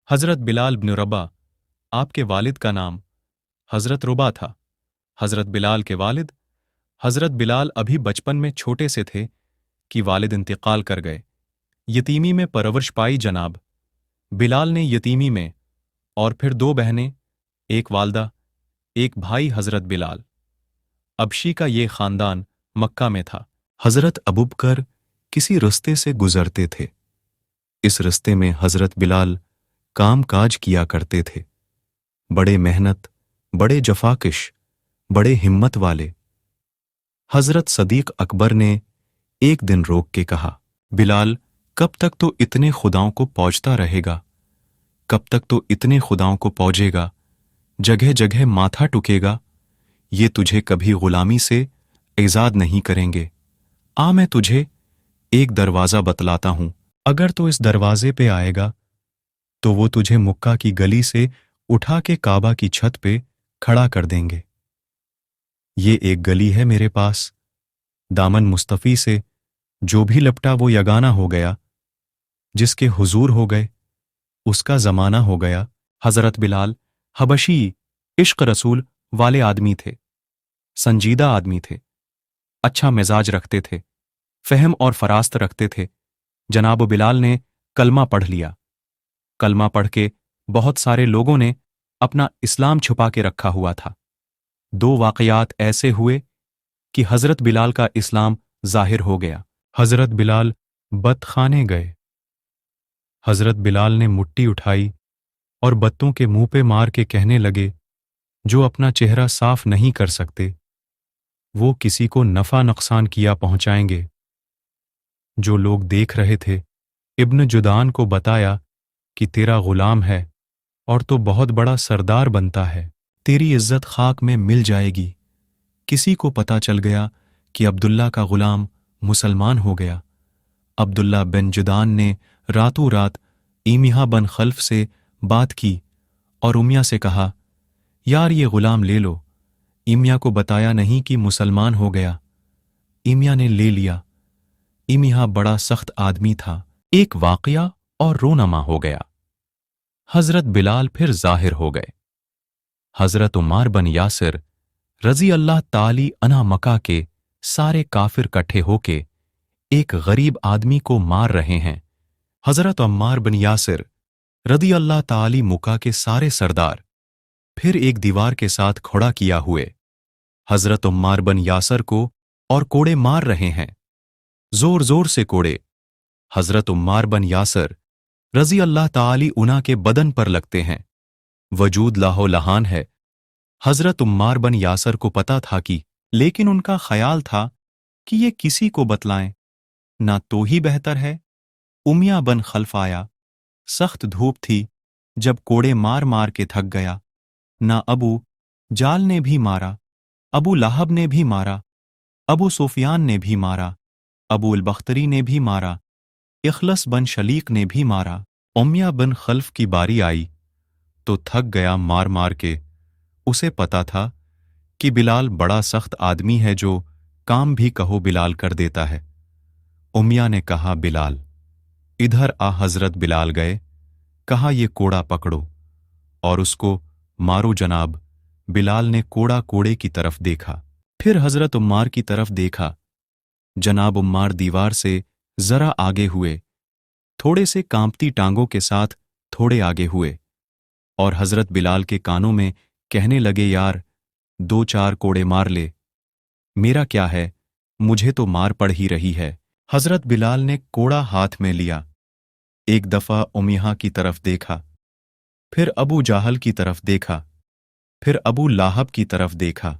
हज़रत बिलाल बिन रबा, आपके वालिद का नाम हज़रत रुबा था। हज़रत बिलाल के वालिद हज़रत बिलाल अभी बचपन में छोटे से थे कि वालिद इंतकाल कर गए। यतीमी में परवरिश पाई जनाब। बिलाल ने यतीमी में और फिर दो बहनें, एक वालदा, एक भाई हज़रत बिलाल। अबशी का ये ख़ानदान मक्का में था। हज़रत अबूबकर किसी रस्ते से गुजरते थे। इस रस्ते में हज़रत बिलाल काम काज किया करते थे। बड़े मेहनत, बड़े जफाकिश, बड़े हिम्मत वाले। हज़रत सदीक अकबर ने एक दिन रोक के कहा, बिलाल, कब तक तो इतने खुदाओं को पौजता रहेगा? कब तक तो इतने खुदाओं को पौजेगा? जगह जगह माथा टुकेगा? ये तुझे कभी गुलामी से आज़ाद नहीं करेंगे। आ, मैं तुझे एक दरवाज़ा बतलाता हूं। अगर तो इस दरवाजे पे आएगा तो वो तुझे मुक्का की गली से उठा के काबा की छत पे खड़ा कर देंगे। ये एक गली है मेरे पास, दामन मुस्तफ़ी से जो भी लपटा वो यगाना हो गया, जिसके हुजूर हो गए उसका ज़माना हो गया। हज़रत बिलाल हबशी इश्क रसूल वाले आदमी थे, संजीदा आदमी थे, अच्छा मिजाज रखते थे, फहम और फरास्त रखते थे। जनाब बिलाल ने कलमा पढ़ लिया। कलमा पढ़ के बहुत सारे लोगों ने अपना इस्लाम छुपा के रखा हुआ था। दो वाक़यात ऐसे हुए कि हज़रत बिलाल का इस्लाम ज़ाहिर हो गया। हज़रत बिलाल बतखाने गए। हज़रत बिलाल ने मुट्ठी उठाई और बत्तों के मुंह पे मार के कहने लगे, जो अपना चेहरा साफ नहीं कर सकते वो किसी को नफ़ा नुकसान किया पहुंचाएंगे। जो लोग देख रहे थे, इब्न जुदान को बताया कि तेरा गुलाम है और तो बहुत बड़ा सरदार बनता है, तेरी इज्जत खाक में मिल जाएगी। किसी को पता चल गया कि अब्दुल्ला का गुलाम मुसलमान हो गया। अब्दुल्ला बिन जुदान ने रातों रात ईमिया बन खल्फ से बात की और उमिया से कहा, यार ये गुलाम ले लो। ईमिया को बताया नहीं कि मुसलमान हो गया। ईमिया ने ले लिया। ईमिया बड़ा सख्त आदमी था। एक वाक़या और रोनमा हो गया। हज़रत बिलाल फिर ज़ाहिर हो गए। हज़रत उम्मार बन यासिर रज़ी अल्लाह ताली अन्हा मक्का के सारे काफिर इकट्ठे होके एक गरीब आदमी को मार रहे हैं। हज़रत उम्मार बन यासिर रज़ी अल्लाह ताली मक्का के सारे सरदार फिर एक दीवार के साथ खड़ा किया हुए हज़रत उम्मार बन यासिर को और कोड़े मार रहे हैं, जोर जोर से कोड़े। हज़रत उम्मार बन यासिर रज़ी अल्लाह ताली उन्हा के बदन पर लगते हैं। वजूद लाहो लहान है। हज़रत उम्मार बन यासिर को पता था कि, लेकिन उनका ख्याल था कि ये किसी को बतलाएं, ना तो ही बेहतर है। उमिया बन खल्फ आया। सख्त धूप थी। जब कोड़े मार मार के थक गया, ना अबू जाल ने भी मारा, अबू लहब ने भी मारा, अबू सुफियान ने भी मारा, अबू अल बख्तरी ने भी मारा, इखलस बन शलीक ने भी मारा। उमिया बन खल्फ की बारी आई तो थक गया मार मार के। उसे पता था कि बिलाल बड़ा सख्त आदमी है, जो काम भी कहो बिलाल कर देता है। उमिया ने कहा, बिलाल इधर आ। हज़रत बिलाल गए, कहा ये कोड़ा पकड़ो और उसको मारो। जनाब बिलाल ने कोड़ा कोड़े की तरफ देखा, फिर हज़रत उम्मार की तरफ देखा। जनाब उम्मार दीवार से जरा आगे हुए, थोड़े से कांपती टांगों के साथ थोड़े आगे हुए और हज़रत बिलाल के कानों में कहने लगे, यार दो चार कोड़े मार ले। मेरा क्या है, मुझे तो मार पड़ ही रही है। हज़रत बिलाल ने कोड़ा हाथ में लिया। एक दफ़ा उमिया की तरफ देखा, फिर अबू जाहल की तरफ देखा, फिर अबू लाहब की तरफ देखा।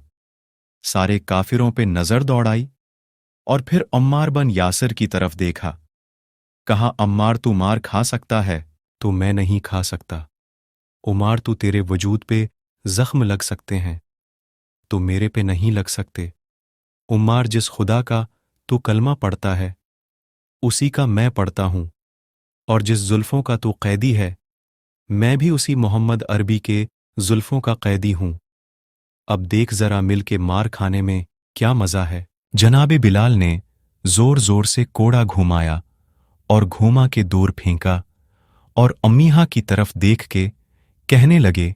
सारे काफिरों पे नजर दौड़ाई और फिर उम्मार बन यासिर की तरफ देखा। कहा, अम्मार तू मार खा सकता है तो मैं नहीं खा सकता। उमार तू तेरे वजूद पे जख्म लग सकते हैं तो मेरे पे नहीं लग सकते। उम्मार जिस खुदा का तू कलमा पढ़ता है उसी का मैं पढ़ता हूं, और जिस जुल्फों का तू कैदी है मैं भी उसी मोहम्मद अरबी के जुल्फों का कैदी हूं। अब देख जरा मिल के मार खाने में क्या मजा है। जनाबे बिलाल ने जोर जोर से कोड़ा घुमाया और घुमा के दूर फेंका और अम्मीहा की तरफ देख के कहने लगे,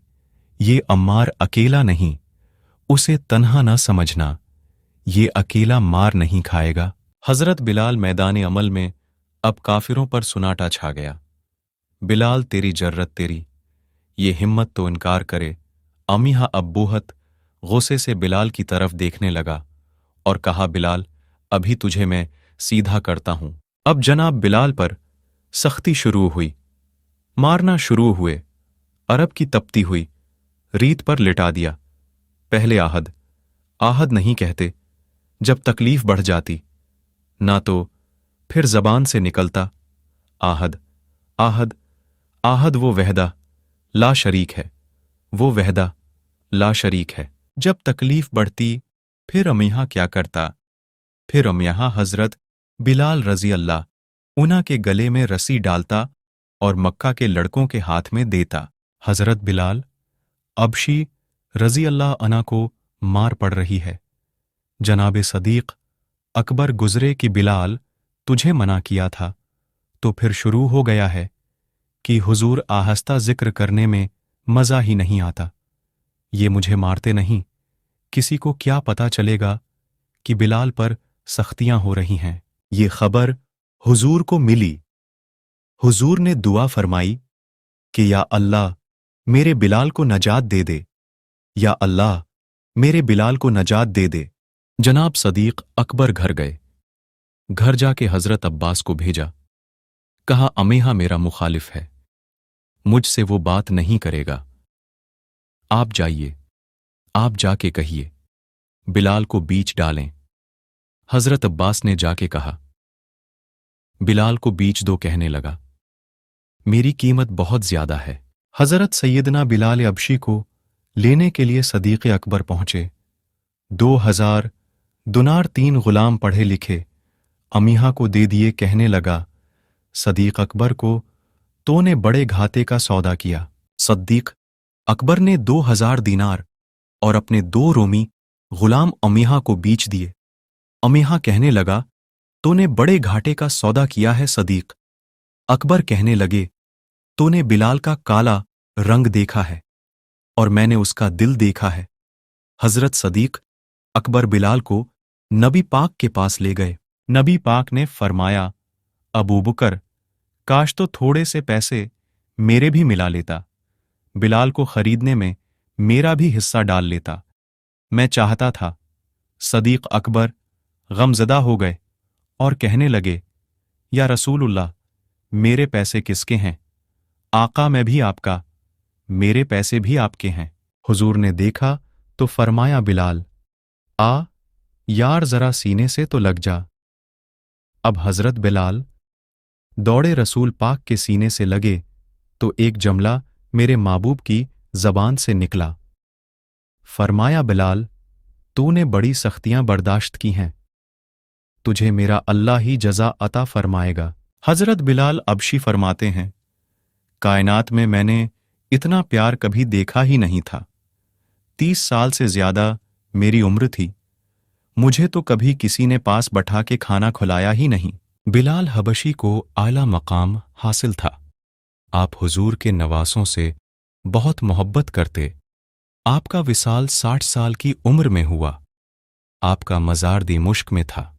ये अम्मार अकेला नहीं, उसे तन्हा न समझना, ये अकेला मार नहीं खाएगा। हजरत बिलाल मैदान अमल में अब काफिरों पर सुनाटा छा गया। बिलाल तेरी जर्रत तेरी, ये हिम्मत तो इनकार करे। अमीहा अब्बूहत गुस्से से बिलाल की तरफ देखने लगा और कहा, बिलाल अभी तुझे मैं सीधा करता हूं। अब जनाब बिलाल पर सख्ती शुरू हुई, मारना शुरू हुए। अरब की तपती हुई रीत पर लिटा दिया। पहले आहद आहद नहीं कहते, जब तकलीफ बढ़ जाती, ना तो फिर जबान से निकलता आहद आहद आहद। वो वहदा ला शरीक है, वो वहदा ला शरीक है। जब तकलीफ बढ़ती फिर अमीहा क्या करता, फिर अमीहा हजरत बिलाल रजी अल्लाह उना के गले में रस्सी डालता और मक्का के लड़कों के हाथ में देता। हजरत बिलाल अबशी रजी अल्लाह अना को मार पड़ रही है। जनाब सदीक अकबर गुजरे कि बिलाल तुझे मना किया था, तो फिर शुरू हो गया है कि हुजूर आहिस्ता जिक्र करने में मजा ही नहीं आता। ये मुझे मारते नहीं, किसी को क्या पता चलेगा कि बिलाल पर सख्तियां हो रही हैं। ये खबर हुजूर को मिली। हुजूर ने दुआ फरमाई कि या अल्लाह मेरे बिलाल को नजात दे दे, या अल्लाह मेरे बिलाल को नजात दे दे। जनाब सदीक अकबर घर गए। घर जाके हजरत अब्बास को भेजा, कहा अमीहा मेरा मुखालिफ है, मुझसे वो बात नहीं करेगा। आप जाइए, आप जाके कहिए बिलाल को बीच डालें। हजरत अब्बास ने जाके कहा, बिलाल को बीच दो। कहने लगा, मेरी कीमत बहुत ज्यादा है। हजरत सैयदना बिलाल अबशी को लेने के लिए सदीक अकबर पहुंचे। 2000 दुनार 3 गुलाम पढ़े लिखे अमीहा को दे दिए। कहने लगा, सदीक अकबर को तो ने बड़े घाटे का सौदा किया। सद्दीक अकबर ने 2000 दीनार और अपने 2 रोमी गुलाम अमीहा को बीच दिए। अमीहा कहने लगा, तूने बड़े घाटे का सौदा किया है सदीक। अकबर कहने लगे, तूने बिलाल का काला रंग देखा है और मैंने उसका दिल देखा है। हजरत सदीक अकबर बिलाल को नबी पाक के पास ले गए। नबी पाक ने फरमाया, अबू बकर, काश तो थोड़े से पैसे मेरे भी मिला लेता, बिलाल को खरीदने में मेरा भी हिस्सा डाल लेता, मैं चाहता था। सदीक अकबर गमज़दा हो गए और कहने लगे, या रसूलुल्लाह, मेरे पैसे किसके हैं? आका मैं भी आपका, मेरे पैसे भी आपके हैं। हुजूर ने देखा तो फरमाया, बिलाल आ यार, जरा सीने से तो लग जा। अब हजरत बिलाल दौड़े रसूल पाक के सीने से लगे तो एक जमला मेरे महबूब की जबान से निकला। फरमाया, बिलाल तूने बड़ी सख्तियां बर्दाश्त की हैं, तुझे मेरा अल्लाह ही जजा अता फरमाएगा। हजरत बिलाल अबशी फरमाते हैं, कायनात में मैंने इतना प्यार कभी देखा ही नहीं था। 30 साल से ज्यादा मेरी उम्र थी, मुझे तो कभी किसी ने पास बैठा के खाना खिलाया ही नहीं। बिलाल हबशी को आला मकाम हासिल था। आप हुजूर के नवासों से बहुत मोहब्बत करते। आपका विसाल 60 साल की उम्र में हुआ। आपका मज़ार दिमश्क में था।